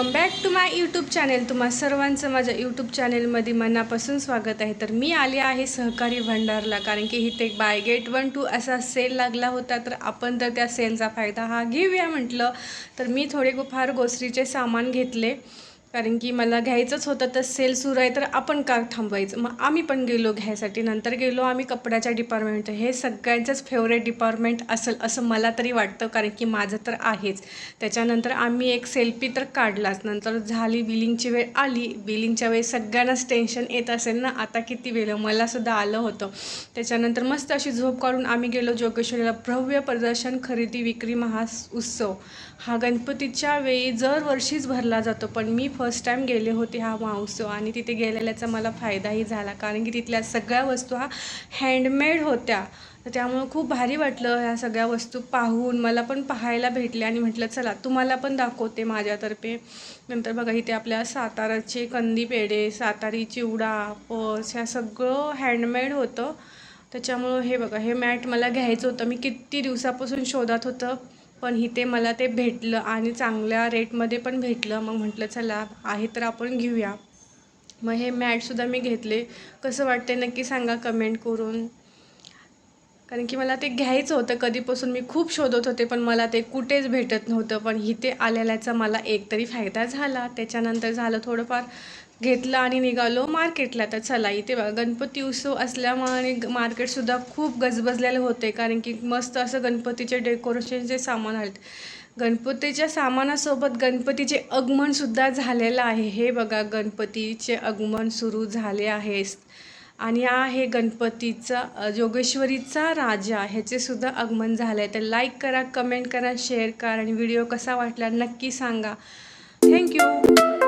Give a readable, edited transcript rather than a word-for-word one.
Welcome back to my YouTube channel. तुम्हा सर्वांचं माझ्या यूट्यूब चॅनेलमध्ये मनापासून स्वागत आहे। तर मी आली आहे सहकारी भंडारला, कारण की इथे एक बाय गेट 1 2 असा सेल लागला होता। तर आपण तर त्या सेलचा फायदा हा घेऊया म्हटलं। तर मी थोडेफार ग्रोसरीचे सामान घेतले, कारण की मला घ्यायचंच होतं। तर सेल सुरू आहे तर आपण का थांबवायचं, मग आम्ही पण गेलो घ्यायसाठी। नंतर गेलो आम्ही कपड्याच्या डिपार्टमेंट। हे सगळ्यांचंच फेवरेट डिपार्टमेंट असेल असं मला तरी वाटतं, कारण की माझं तर आहेच। त्याच्यानंतर आम्ही एक सेल्फी तर काढलाच। नंतर झाली बिलिंगची वेळ आली। बिलिंगच्या वेळेस सगळ्यांनाच टेन्शन येत असेल ना, आता किती वेळ, मलासुद्धा आलं होतं। त्याच्यानंतर मस्त अशी झोप काढून आम्ही गेलो जोगेश्वरीला। भव्य प्रदर्शन खरेदी विक्री महाउत्सव हा गणपतीच्या वेळी दरवर्षीच भरला जातो, पण मी फर्स्ट टाईम गेले होते हा महोत्सव, आणि तिथे गेलेल्याचा मला फायदाही झाला, कारण की तिथल्या सगळ्या वस्तू हा हँडमेड होत्या। तर त्यामुळं खूप भारी वाटलं ह्या सगळ्या वस्तू पाहून, मला पण पाहायला भेटल्या। आणि म्हटलं चला तुम्हाला पण दाखवते माझ्यातर्फे। नंतर बघा इथे आपल्या साताराचे कंदी पेढे, सातारी चिवडा, पर्स ह्या सगळं हँडमेड होतं। त्याच्यामुळं हे बघा, हे मॅट मला घ्यायचं होतं, मी किती दिवसापासून शोधात होतं, पण इथे मला ते भेटलं आणि चांगल्या रेटमध्ये पण भेटलं। मग म्हटलं चला आहे तर आपण घेऊया। मग हे मॅटसुद्धा मी घेतले। कसं वाटते नक्की सांगा कमेंट करून, कारण की मला ते घ्यायचं होतं कधीपासून, मी खूप शोधत होते पण मला ते कुठेच भेटत नव्हतं। पण इथे आलेल्याचा मला एक तरी फायदा झाला। त्याच्यानंतर झालं थोडंफार घेतलं आणि निघालो मार्केटला। तर चला इथे बघा गणपती उत्सव असल्यामुळे मार्केटसुद्धा खूप गजबजलेले होते, कारण की मस्त असं गणपतीचे डेकोरेशनचे सामान आहेत। गणपतीच्या सामानासोबत गणपतीचे आगमनसुद्धा झालेलं आहे। हे बघा गणपतीचे आगमन सुरू झाले आहे, आणि आहे गणपतीचा जोगेश्वरीचा राजा, ह्याचे सुद्धा आगमन झाले आहे। तर लाईक करा, कमेंट करा, शेअर करा, आणि व्हिडिओ कसा वाटला नक्की सांगा। थँक्यू।